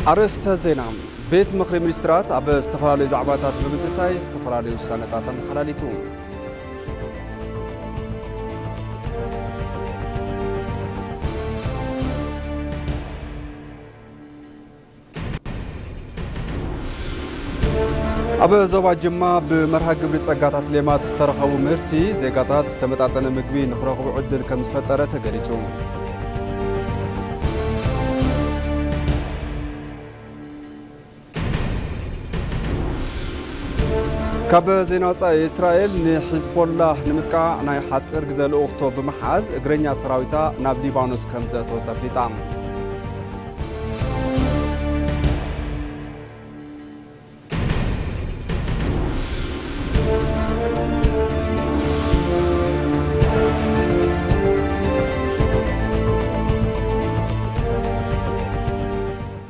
أرستا زينا بيت مخري منسترات أب استفرالي زعباتات بمزتاي استفرالي وسانتات حلاليفون أب زوبا جما بمرها قبل تسقاطات ليمات استرخوا مرتي زيقاطات استمتعتنا مقبي نخرقوا عدل كم فترة تقريتهم كاب زينات إسرائيل نحزب الله نمتكع ناي حصر جزال أختو بمحاز إجرينيا سراويتا ناب ليبانوس كمزاتو تفليتام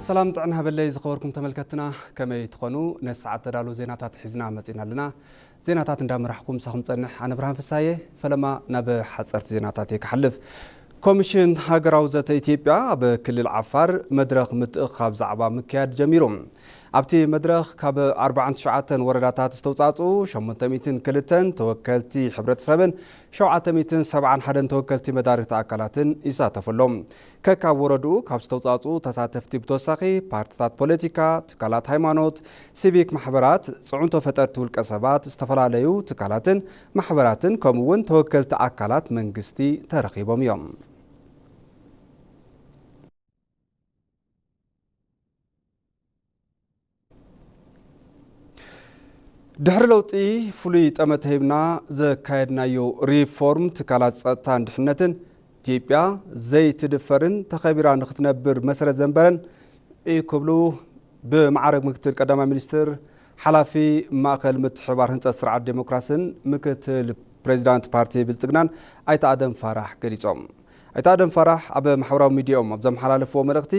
سلام طعنا بالله زخوركم تملكتنا كما يتقنوا نسعة تدالو زيناتات حزنا متينا لنا زيناتات ندام رحكم سخم صنح أنا برهان فساية فلما نب حصرت زيناتات يكحلف كوميشن هاجراوزة إثيوبيا بكل العفار مدرخ متأخب زعبا مكياد جميرهم أبتي مدرخ كاب 4 ورداتات استوطاتو 800 كلتن توكلتي حبرت سبن 707 حدن توكلتي مدارك أكلاتن يساتفلهم كاكا وردو كاب استوطاتو تساتفتي بتوساخي بارتات بوليتيكا تكالات هايمانوت سيفيك محبرات صعونتو فترتو الكسبات استفراليو تكالاتن محبراتن كمون توكلت أكلات منجستي ترخيبهم يوم دحر لوطي فلوي تمتهبنا زكايدنا يو ريفورم تكالات صطان دحنتن ኢትዮጵያ ዘይትድፈርን ተኸቢራ ንኽትነብር መሰረት ዘንበረን ይክብሉ በማዕረግ ምክትል ቀዳማይ ሚኒስትር ሓላፊ ማእከል ምትሕባር ህንፀት ስርዓት ዴሞክራሲን ምክትል ፕሬዚዳንት ፓርቲ ብልጽግናን ኣይተ ኣደም ፋራሕ ገሊጾም ኣይተ ኣደም ፋራሕ ኣብ ማሕበራዊ ሚድያኦም ኣብ ዘመሓላለፍዎ መልእኽቲ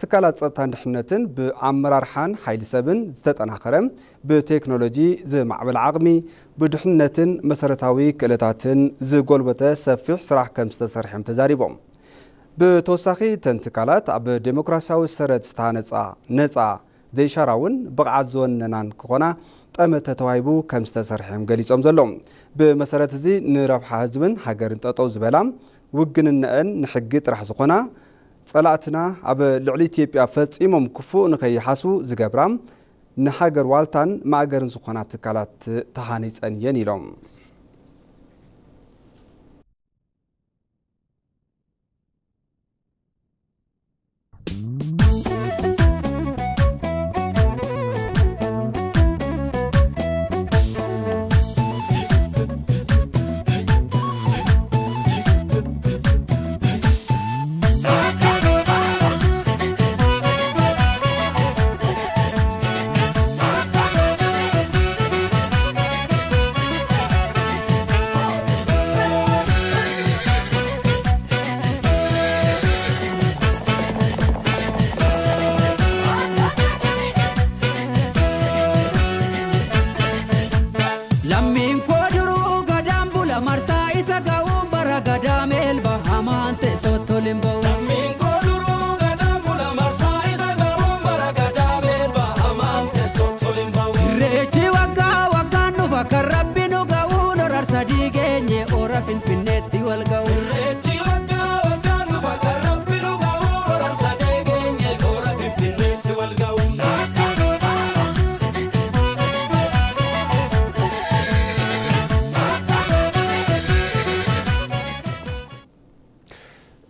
ትካላት ጸጥታን ድሕነትን ብኣመራርሓን ሓይሊ ሰብን ዝተጠናኸረ ብቴክኖሎጂ ዝማዕበል ዓቕሚ ብድሕነትን መሰረታዊ ክእለታትን ዝጎልበተ ሰፊሕ ስራሕ ከም ዝተሰርሐም ተዛሪቦም ብተወሳኺ ተን ትካላት ኣብ ዴሞክራሲያዊ ሰረት ዝተሃነፃ ነፃ ዘይሻራውን ብቕዓት ዝወነናን ክኾና ጠመተ ተዋሂቡ ከም ዝተሰርሐም ገሊጾም ዘሎም ብመሰረት እዚ ንረብሓ ህዝብን ሃገርን ጠጠው ዝበላ ውግንነአን ንሕጊ ጥራሕ ዝኾና ጸላእትና ኣብ ልዕሊ ኢትዮጵያ ፈጺሞም ክፉእ ንኸይሓስቡ ዝገብራ ንሃገር ዋልታን ማእገርን ዝኾና ትካላት ተሃኒፀን እየን ኢሎም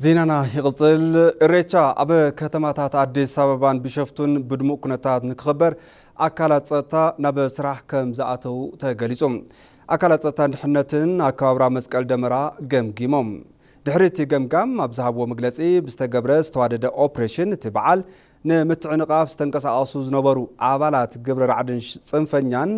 زيننا يقصل الريتشا أب كتماتات عديس سببان بشفتون بدمو كنتات نكخبر أكالات ستا نب سراح كم زعتو تغليزم أكالات ستا نحنتن أكابرا مسكال دمرا جمجيمم دحريتي جمجام أبزهابو مجلسي بستقبرس توادد أوبريشن تبعال نمتعنقاف ستنقص أصوز نبرو عبالات قبر رعدن صنفنيان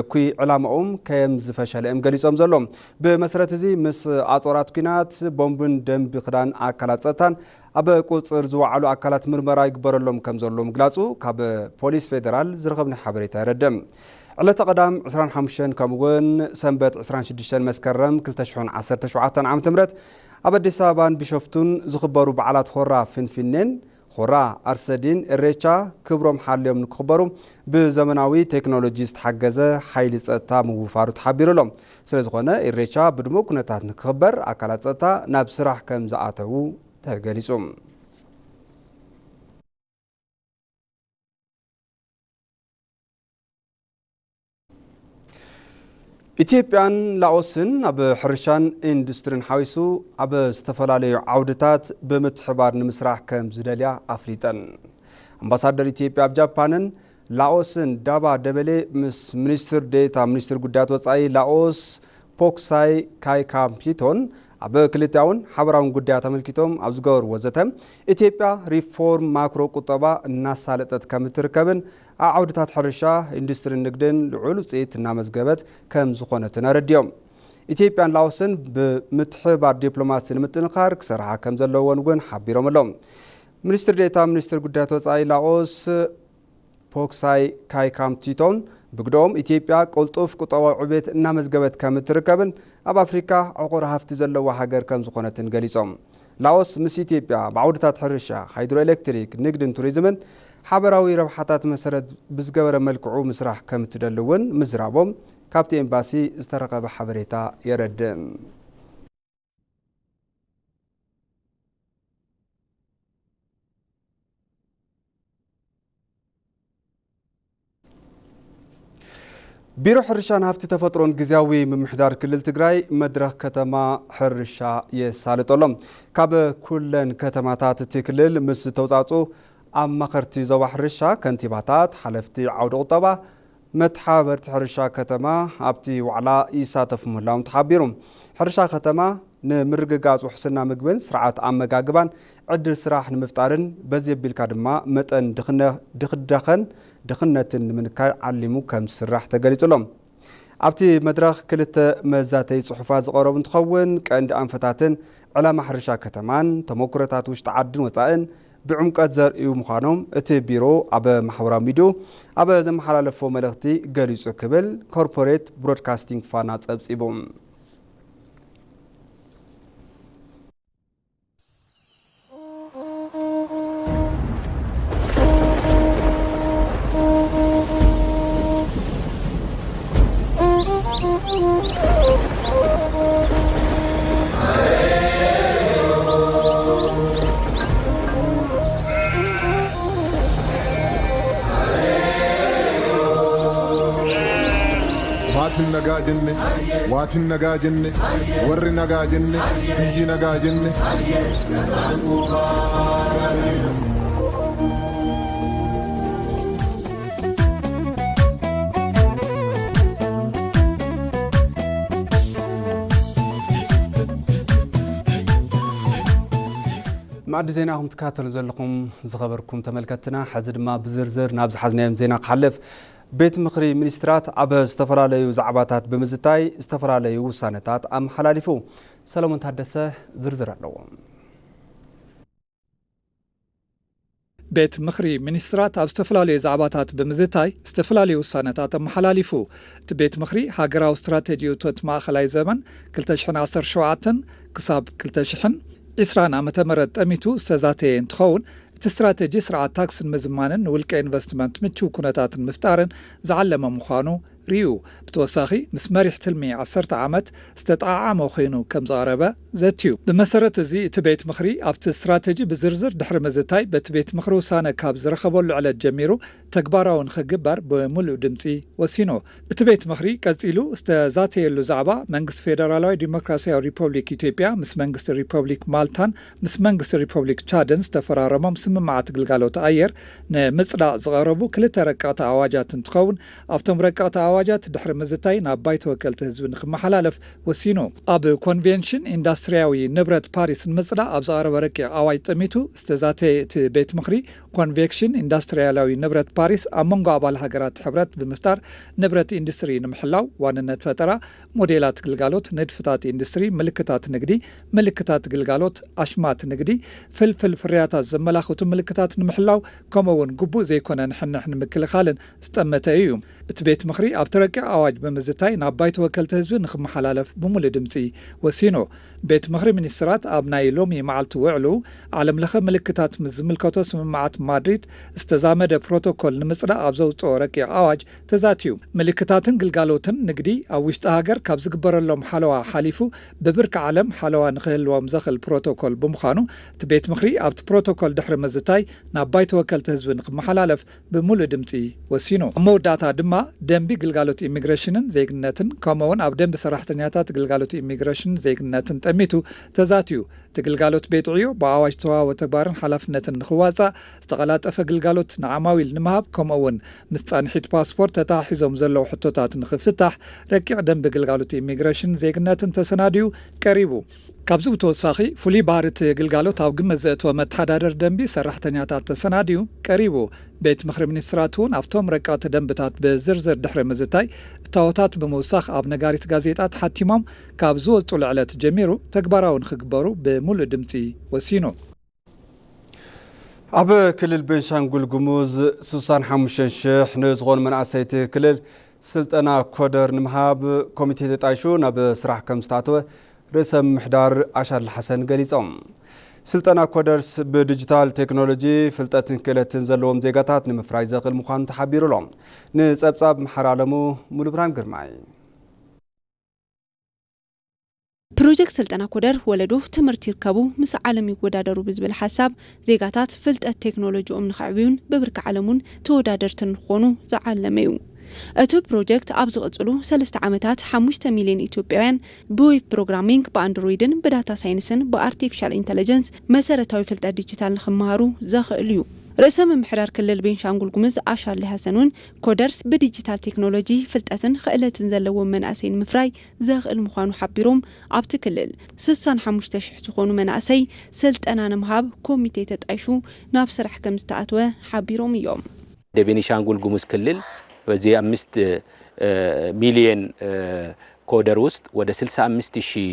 كوي علامهم كيم زفشل ام غليصم زلوم بمسرت زي مس اطورات كينات بومبن دم بخدان اكلات صتان اب قصر زوعلو اكلات مرمرا يغبرلهم كم زلوم غلاصو كاب بوليس فيدرال زرخبنا حبريتا يردم على تقدم 25 كمون سنبت 26 مسكرم 2017 عام تمرت اب اديس ابان بشفتون زخبروا بعلات خرا فنفنن ሆራ አርሰዲን ኢሬቻ ክብሮም ሓልዮም ንክኽበሩ ብዘመናዊ ቴክኖሎጂ ዝተሓገዘ ሓይሊ ጸጥታ ምውፋሩ ተሓቢሩሎም ስለዝኾነ ኢሬቻ ብድሙቕ ኩነታት ንክኽበር ኣካላት ጸጥታ ናብ ስራሕ ከም ዝኣተዉ ተገሊጹ ኢትዮጵያን ላኦስን ኣብ ሕርሻን ኢንዱስትሪን ሓዊሱ ኣብ ዝተፈላለዩ ዓውድታት ብምትሕባር ንምስራሕ ከም ዝደልያ ኣፍሊጠን ኣምባሳደር ኢትዮጵያ ኣብ ጃፓንን ላኦስን ዳባ ደበሌ ምስ ሚኒስትር ዴታ ሚኒስትር ጉዳያት ወጻኢ ላኦስ ፖክሳይ ካይካምፒቶን ኣብ ክልቲያውን ሓበራውን ጉዳያት ተመልኪቶም ኣብ ዝገበሩ ወዘተ ኢትዮጵያ ሪፎርም ማክሮ ቁጠባ እናሳለጠት ከም እትርከብን ዓውድታት ሕርሻ ኢንዱስትሪን ንግድን ልዑል ውፅኢት እናመዝገበት ከም ዝኾነ ተረዲዮም ኢትዮጵያን ላኦስን ብምትሕባር ዲፕሎማሲ ንምጥንኻር ክሰርሓ ከም ዘለዎን እውን ሓቢሮም ኣሎም ሚኒስትር ዴታ ሚኒስትር ጉዳያት ወጻኢ ላኦስ ፖክሳይ ካይካምፒቶን ብግዶም ኢትዮጵያ ቁልጡፍ ቁጠባዊ ዕብየት እናመዝገበት ከም እትርከብን ኣብ ኣፍሪካ ዕቑር ሃፍቲ ዘለዋ ሃገር ከም ዝኾነትን ገሊጾም ላኦስ ምስ ኢትዮጵያ ብዓውድታት ሕርሻ ሃይድሮኤሌክትሪክ ንግድን ቱሪዝምን ሓበራዊ ረብሓታት መሰረት ብዝገበረ መልክዑ ምስራሕ ከም እትደልውን ምዝራቦም ካብቲ ኤምባሲ ዝተረኸበ ሓበሬታ የረድእ ቢሮ ሕርሻን ሃፍቲ ተፈጥሮን ጊዜያዊ ምምሕዳር ክልል ትግራይ መድረኽ ከተማ ሕርሻ የሳልጠሎም ካብ ኩለን ከተማታት እቲ ክልል ምስ ተውፃፁ ኣማኸርቲ ዞባ ሕርሻ ከንቲባታት ሓለፍቲ ዓውደ ቁጠባ መተሓበርቲ ሕርሻ ከተማ ኣብቲ ዋዕላ ይሳተፉ ምህላዎም ተሓቢሩ ሕርሻ ከተማ ንምርግጋጽ ውሕስና ምግብን ስርዓት ኣመጋግባን ዕድል ስራሕ ንምፍጣርን በዚ የቢልካ ድማ መጠን ድኽነትን ንምንካይ ዓሊሙ ከም ዝስራሕ ተገሊጹሎም ኣብቲ መድረኽ ክልተ መዛተይ ጽሑፋት ዝቐረቡ እንትኸውን ቀንዲ ኣንፈታትን ዕላማ ሕርሻ ከተማን ተሞክሮታት ውሽጢ ዓድን ወፃእን ብዕምቀት ዘርእዩ ምዃኖም እቲ ቢሮ ኣብ ማሕበራዊ ሚድያ ኣብ ዘመሓላለፎ መልእኽቲ ገሊጹ ክብል ኮርፖሬት ብሮድካስቲንግ ፋና ጸብጺቡ waatin nagaa jenne warri nagaa jenne biyyi nagaa jenne ማዕድ ዜናኹም ትካተሉ ዘለኹም ዝኸበርኩም ተመልከትና ሕዚ ድማ ብዝርዝር ናብ ዝሓዝናዮም ዜና ክሓልፍ ቤት ምኽሪ ሚኒስትራት ኣብ ዝተፈላለዩ ዛዕባታት ብምዝታይ ዝተፈላለዩ ውሳነታት ኣመሓላሊፉ ሰለሞን ታደሰ ዝርዝር ኣለዎ ቤት ምኽሪ ሚኒስትራት ኣብ ዝተፈላለዩ ዛዕባታት ብምዝታይ ዝተፈላለዩ ውሳነታት ኣመሓላሊፉ እቲ ቤት ምኽሪ ሃገራዊ ስትራቴጂ እቶት ማእኸላይ ዘመን 2017 ክሳብ 2020 ዓመተ ምህረት ጠሚቱ ዝተዛተየ እንትኸውን እቲ ስትራቴጂ ስርዓት ታክስን ምዝማንን ንውልቀ ኢንቨስትመንት ምቹው ኩነታትን ምፍጣርን ዝዓለመ ምዃኑ ርዩ ብተወሳኺ ምስ መሪሕ ትልሚ 10 ዓመት ዝተጣዓመ ኮይኑ ከም ዝቐረበ ዘትዩ ብመሰረት እዚ እቲ ቤት ምኽሪ ኣብቲ ስትራቴጂ ብዝርዝር ድሕሪ ምዝታይ በቲ ቤት ምኽሪ ውሳነ ካብ ዝረኸበሉ ዕለት ጀሚሩ ተግባራዊ ንኽግበር ብምሉእ ድምፂ ወሲኑ እቲ ቤት ምኽሪ ቀፂሉ ዝተዛተየሉ ዛዕባ መንግስቲ ፌደራላዊ ዲሞክራሲያዊ ሪፐብሊክ ኢትዮጵያ ምስ መንግስቲ ሪፐብሊክ ማልታን ምስ መንግስቲ ሪፐብሊክ ቻድን ዝተፈራረሞም ስምምዓት ግልጋሎት ኣየር ንምጽዳቕ ዝቐረቡ ክልተ ረቃቕቲ ኣዋጃት እንትኸውን ኣብቶም ረቃቕቲ ኣዋጃት ድሕሪ ምዝታይ ናብ ባይተ ወከልቲ ህዝቢ ንኽመሓላለፍ ወሲኑ ኣብ ኮንቬንሽን ኢንዳስትርያዊ ንብረት ፓሪስ ንምጽዳቕ ኣብ ዝቐረበ ረቂቕ ኣዋጅ ጠሚቱ ዝተዛተየ እቲ ቤት ምኽሪ ኮንቬንሽን ኢንዳስትርያላዊ ንብረት ፓሪስ ኣብ መንጎ ኣባል ሃገራት ሕብረት ብምፍጣር ንብረት ኢንዱስትሪ ንምሕላው ዋንነት ፈጠራ ሞዴላት ግልጋሎት ንድፍታት ኢንዱስትሪ ምልክታት ንግዲ ምልክታት ግልጋሎት ኣሽማት ንግዲ ፍልፍል ፍርያታት ዘመላኽቱ ምልክታት ንምሕላው ከምኡውን ግቡእ ዘይኮነ ንሕንሕ ንምክልኻልን ዝጠመተ እዩ እቲ ቤት ምኽሪ ኣብ ተረቂቕ ኣዋጅ ብምዝታይ ናብ ባይተ ወከልቲ ህዝቢ ንኽመሓላለፍ ብሙሉእ ድምፂ ወሲኑ ቤት ምኽሪ ሚኒስትራት ኣብ ናይ ሎሚ መዓልቲ ውዕሉ ዓለም ለኸ ምልክታት ምስ ዝምልከቶ ስምምዓት ማድሪድ ዝተዛመደ ፕሮቶኮል ንምጽዳቕ ኣብ ዘውፅኦ ረቂቕ ኣዋጅ ተዛትዩ ምልክታትን ግልጋሎትን ንግዲ ኣብ ውሽጢ ሃገር ካብ ዝግበረሎም ሓለዋ ሓሊፉ ብብርኪ ዓለም ሓለዋ ንኽህልዎም ዘኽእል ፕሮቶኮል ብምዃኑ እቲ ቤት ምኽሪ ኣብቲ ፕሮቶኮል ድሕሪ ምዝታይ ናብ ባይተ ወከልቲ ህዝቢ ንኽመሓላለፍ ብሙሉእ ድምፂ ወሲኑ ኣብ መወዳእታ ድማ ደንቢ ግልጋሎት ኢሚግሬሽንን ዘይግነትን ከምኡውን ኣብ ደንቢ ሰራሕተኛታት ግልጋሎት ኢሚግሬሽንን ዘይግነትን ጠሚቱ ተዛትዩ እቲ ግልጋሎት ቤት ዕዮ ብኣዋጅ ተዋህቦ ተግባርን ሓላፍነትን ንኽዋፃእ ዝተቐላጠፈ ግልጋሎት ንዓማዊል ንምሃብ ከምኡውን ምስ ጻንሒት ፓስፖርት ተታሒዞም ዘለዉ ሕቶታት ንኽፍታሕ ረቂቕ ደንቢ ግልጋሎት ኢሚግሬሽን ዘይግነትን ተሰናድዩ ቀሪቡ ካብዚ ብተወሳኺ ፍሉይ ባህሪ እቲ ግልጋሎት ኣብ ግምት ዘእተወ መተሓዳደር ደንቢ ሰራሕተኛታት ተሰናድዩ ቀሪቡ ቤት ምኽሪ ሚኒስትራት እውን ኣብቶም ረቀቕቲ ደንብታት ብዝርዝር ድሕሪ ምዝታይ እታወታት ብምውሳኽ ኣብ ነጋሪት ጋዜጣ ተሓቲሞም ካብ ዝወፁ ዕለት ጀሚሩ ተግባራዊ ንኽግበሩ ብሙሉእ ድምፂ ወሲኑ ኣብ ክልል ቤንሻንጉል ጉሙዝ 65,000 ንዝኾኑ መናእሰይቲ ክልል ስልጠና ኮደር ንምሃብ ኮሚቴ ተጣይሹ ናብ ስራሕ ከም ዝተኣተወ ርእሰ ምምሕዳር ኣሻድሊ ሓሰን ገሊፆም ስልጠና ኮደርስ ብዲጂታል ቴክኖሎጂ ፍልጠትን ክእለትን ዘለዎም ዜጋታት ንምፍራይ ዘኽእል ምዃኑ ተሓቢሩሎም ንጸብጻብ ምሓር ኣለሙ ሙሉ ብርሃን ግርማይ ፕሮጀክት ስልጠና ኮደር ወለዶ ትምህርቲ ይርከቡ ምስ ዓለም ይወዳደሩ ብዝብል ሓሳብ ዜጋታት ፍልጠት ቴክኖሎጂኦም ንኽዕብዩን ብብርኪ ዓለሙን ተወዳደርትን ንኾኑ ዝዓለመ እዩ እቲ ፕሮጀክት ኣብ ዝቕጽሉ 3 ዓመታት 5 ሚልዮን ኢትዮጵያውያን ብዌብ ፕሮግራሚንግ ብኣንድሮይድን ብዳታ ሳይንስን ብኣርቲፊሻል ኢንተለጀንስ መሰረታዊ ፍልጠት ዲጂታል ንኽመሃሩ ዘኽእል እዩ ርእሰ ምምሕዳር ክልል ቤንሻንጉል ጉሙዝ ኣሻድሊ ሓሰን እውን ኮደርስ ብዲጂታል ቴክኖሎጂ ፍልጠትን ክእለትን ዘለዎም መናእሰይ ንምፍራይ ዘኽእል ምዃኑ ሓቢሮም ኣብቲ ክልል 65,000 ዝኾኑ መናእሰይ ስልጠና ንምሃብ ኮሚቴ ተጣይሹ ናብ ስራሕ ከም ዝተኣተወ ሓቢሮም እዮም ቤንሻንጉል ጉሙዝ ክልል በዚህ 5 ሚሊዮን ኮደር ውስጥ ወደ 65,000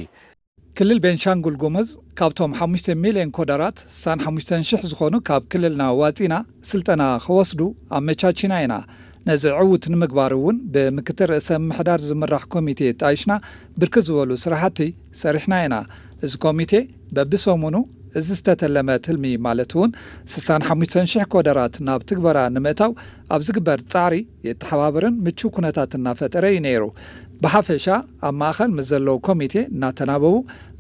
ክልል ቤንሻንጉል ጉሙዝ ካብቶም 5 ሚልዮን ኮደራት 65,000 ዝኾኑ ካብ ክልልና ዋፂና ስልጠና ክወስዱ ኣመቻችና ኢና ነዚ ዕውት ንምግባር እውን ብምክትል ርእሰ ምምሕዳር ዝምራሕ ኮሚቴ ጣይሽና ብርክ ዝበሉ ስራሕቲ ሰሪሕና ኢና እዚ ኮሚቴ በብሰሙኑ እዚ ዝተተለመ ትልሚ ማለት እውን 65,000 ኮደራት ናብ ትግበራ ንምእታው ኣብ ዝግበር ጻዕሪ የተሓባበርን ምቹ ኩነታት እናፈጠረ እዩ ነይሩ ብሓፈሻ ኣብ ማእኸል ምስ ዘለዉ ኮሚቴ እናተናበቡ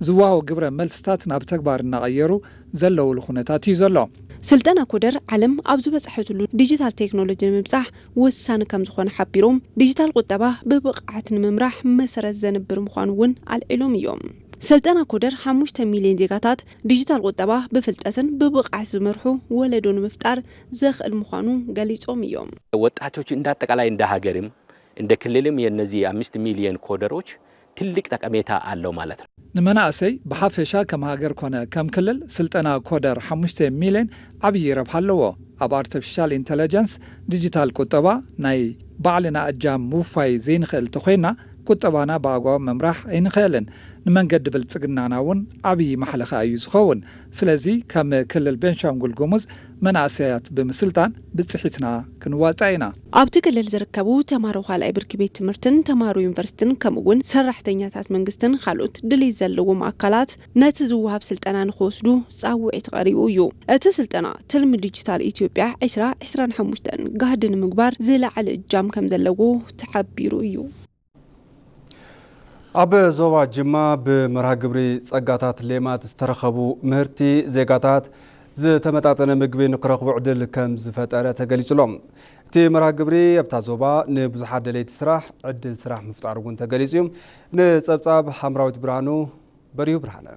ዝዋሃቡ ግብረ መልስታት ናብ ተግባር እናቐየሩ ዘለውሉ ኩነታት እዩ ዘሎ ስልጠና ኮደር ዓለም ኣብ ዝበፅሐትሉ ዲጂታል ቴክኖሎጂ ንምብፃሕ ወሳኒ ከም ዝኾነ ሓቢሮም ዲጂታል ቁጠባ ብብቕዓት ንምምራሕ መሰረት ዘንብር ምዃኑ እውን ኣልዒሎም እዮም ስልጠና ኮደር 5 ሚልዮን ዜጋታት ዲጂታል ቁጠባ ብፍልጠትን ብብቕዓት ዝመርሑ ወለዶ ንምፍጣር ዘኽእል ምዃኑ ገሊጾም እዮም ወጣቶች እንዳጠቃላይ እንደ ሀገርም እንደ ክልልም የነዚህ 5 ሚሊዮን ኮደሮች ትልቅ ጠቀሜታ አለው ማለት ነው ንመናእሰይ ብሓፈሻ ከም ሃገር ኮነ ከም ክልል ስልጠና ኮደር 5 ሚልዮን ዓብዪ ረብሓ ኣለዎ ኣብ ኣርቲፊሻል ኢንተለጀንስ ዲጂታል ቁጠባ ናይ ባዕልና እጃም ምውፋይ ዘይንኽእል ተኾይና ቁጠባና ብኣግባብ መምራሕ ኣይንኽእልን ንመንገዲ ብልጽግናና እውን ዓብዪ ማሕለኻ እዩ ዝኸውን ስለዚ ከም ክልል ቤንሻንጉል ጉሙዝ መናእሰያት ብምስልጣን ብፅሒትና ክንዋፃእ ኢና ኣብቲ ክልል ዝርከቡ ተማሃሮ ካልኣይ ብርኪ ቤት ትምህርትን ተማሃሮ ዩኒቨርሲቲን ከምኡውን ሰራሕተኛታት መንግስትን ካልኦት ድሌት ዘለዎም ኣካላት ነቲ ዝውሃብ ስልጠና ንኽወስዱ ፃውዒት ቀሪቡ እዩ እቲ ስልጠና ትልሚ ዲጂታል ኢትዮጵያ 2025 ጋህዲ ንምግባር ዝለዓለ እጃም ከም ዘለዎ ተሓቢሩ እዩ ኣብ ዞባ ጅማ ብመርሃ ግብሪ ጸጋታት ሌማት ዝተረኸቡ ምህርቲ ዜጋታት ዝተመጣጠነ ምግቢ ንክረኽቡ ዕድል ከም ዝፈጠረ ተገሊጹሎም እቲ መርሃ ግብሪ ኣብታ ዞባ ንብዙሓት ደለይቲ ስራሕ ዕድል ስራሕ ምፍጣር እውን ተገሊጹ እዩ ንጸብጻብ ሓምራዊት ብርሃኑ በሪሁ ብርሃነ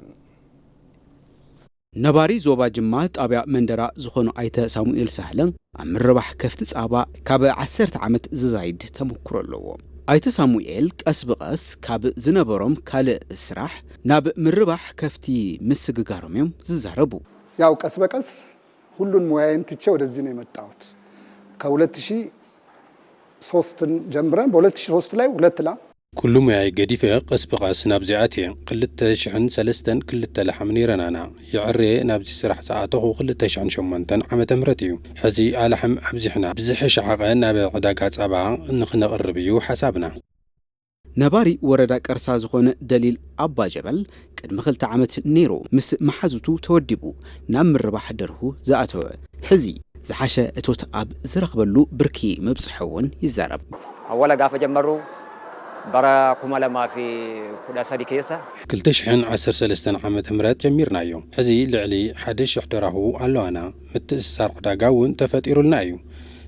ነባሪ ዞባ ጅማ ጣብያ መንደራ ዝኾኑ ኣይተ ሳሙኤል ሳህለ ኣብ ምርባሕ ከፍቲ ጻባ ካብ 10 ዓመት ዝዛይድ ተመክሮ ኣለዎ ኣይተ ሳሙኤል ቀስ ብቐስ ካብ ዝነበሮም ካልእ ስራሕ ናብ ምርባሕ ከፍቲ ምስግጋሮም እዮም ዝዛረቡ ያው ቀስ በቀስ ሁሉን ሙያዬን ትቼ ወደዚህ ነው የመጣሁት ከ2003 ጀምረን በ2003 ላይ 2 ላም كل ما جديفة قص بقاس نابزعاتي قلت شحن سلستن قلت لحم نيرانانا يعري نابزي سرح ساعته قلت شحن شمنتن عم تمرتيو حزي على لحم أبزحنا بزحش عقان نابع عداقات أبعا نخنا قربيو حسابنا نباري وردا قرصا زخونه دليل أبا جبل قدم خلت عمت نيرو مس محزوتو تودبو نام مربح درهو زاتو حزي زحشه اتوت اب زرقبلو بركي مبصحون يزارب اولا قاف جمرو برا كمالا ما في كل أسادي كيسة كل تشحن 13 عامة مرات جميرنا يوم حزي لعلي حدش يحتره علوانا متأسسار عداقاون تفتيرو النايو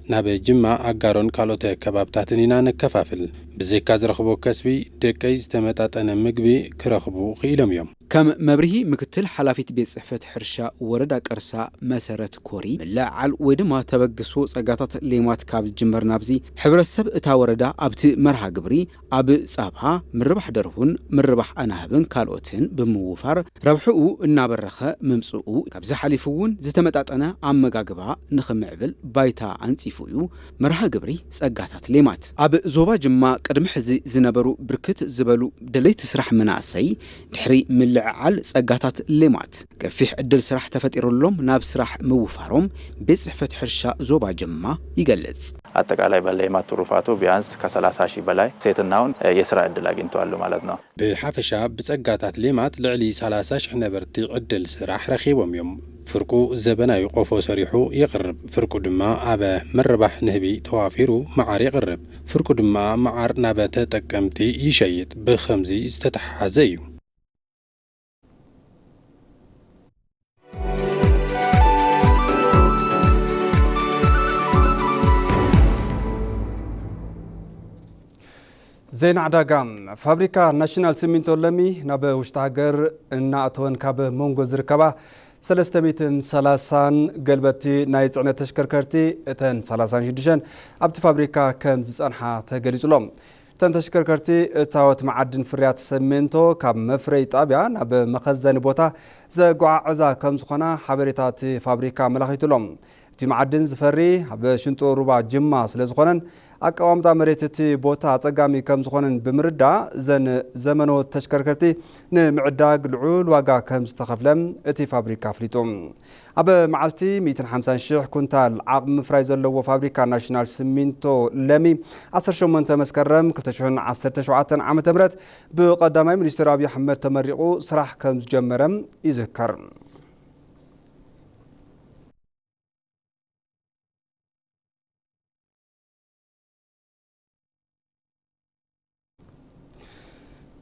نابي جمع أقارون كالوته كباب تحتنينا نكفافل بزيكاز رخبو كسبي دكايز تمتات أنا مقبي كرخبو خيلم يوم كم مبرهي مكتل حلافيت بيت صحفة حرشا وردا قرصا مسارت كوري لاعل ويدما تبقسو صقاتات ليمات كابز جمر نابزي حبر السب اتا وردا ابت مرها قبري اب صابها مربح درهون مربح انهبن كالوتن بموفار ربحو النابرخه ممصو كابز حليفون زتمطاطنا امغاغبا نخمعبل بايتا انصيفويو مرها قبري صقاتات ليمات اب زوبا جما قدم حزي زنبرو بركت زبلو دليت سرح مناسي دحري لعل صقاتات ليمات كفيح عدل سراح تفتيرلهم ناب سراح موفارهم بصحفة حرشا زوبا جما يقلص አጠቃላይ በሌማት ትሩፋቱ ቢያንስ ከ30 ሺህ በላይ ሴትናውን የሥራ ዕድል አግኝተዋል ማለት ነው በሐፈሻ በጸጋታት ሌማት ለዕሊ 30 ሺህ ነበርቲ ዕድል ስራሕ ረኺቦም እዮም ፍርቁ ዘበናዊ ቆፎ ሰሪሑ ይቅርብ ፍርቁ ድማ አበ መረባህ ንህቢ ተዋፊሩ መዓር ይቅርብ ፍርቁ ድማ መዓር ናበ ተጠቀምቲ ይሸይጥ በኸምዚ ዝተተሓዘ እዩ زين عداقام فابريكا ناشنال سيمينتو لمي ناب وشتاقر ناتون كاب مونغو زركبا 330 قلبتي نايت عنا تشكركرتي اتن 36 ابت فابريكا كم زنحا تقليزلوم تن تشكركرتي تاوت معدن فريات سيمينتو كاب مفري طابيا ناب مخزن بوتا زقوع عزا كم زخنا حبريتات فابريكا ملاخيتلوم تي معدن زفري بشنطو ربع جما سلازخونن أقوامتا مريتتي بوتا تقامي كم زخونن بمردا زن زمنو تشكركرتي نمعداق العول واقا كم استخفلم اتي فابريكا فليتوم أبا معلتي 250 شيح كنتال عقم مفرايزل لو فابريكا ناشنال سيمينتو لمي 10 شومن تمسكرم كلتشون 17 عام تمرت بقدامي منستر أبي أحمد تمرقو سراح كم جمرم يذكر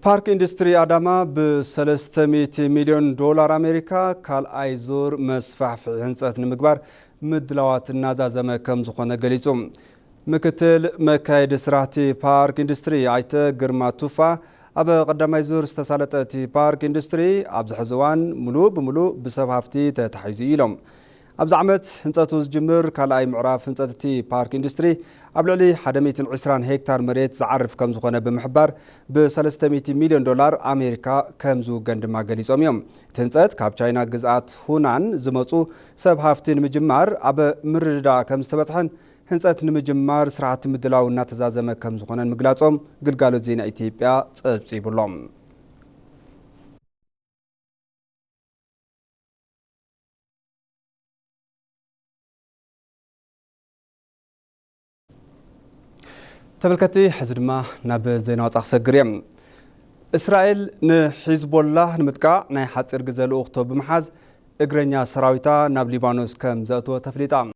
بارك اندستري آدما ب$300 مليون أمريكا كال ايزور مسفح في هنسات نمقبار مدلوات النازا زما كم زخونا قليزوم مكتل مكايد سراحتي بارك اندستري عيتا قرما توفا أبا قدام ايزور استسالتي بارك اندستري أبز حزوان ملو بملو بسبهافتي تتحيزي لهم أبز عمت هنساتو زجمر كالاي معراف هنساتي بارك اندستري أبلولي 120 هكتار مريت زعرف كم زخونه بمحبار ب$300 مليون أمريكا كم زو قندما قليزوم يوم تنسات كاب چاينا قزعات هونان زموصو سب هافتين مجمار أبا مردا كم استبتحن هنسات نمجمار سرعات مدلاو ناتزازم كم زخونه مقلاتهم قلقالو زينا إثيوبيا صيبو لهم تبلكتي حزدما ناب زينا وطاق سقريم إسرائيل نحزب الله نمتقع ناي حاصر قزالو اختو بمحاز اقرنيا سراويتا ناب ليبانوس كم زاتو تفليتا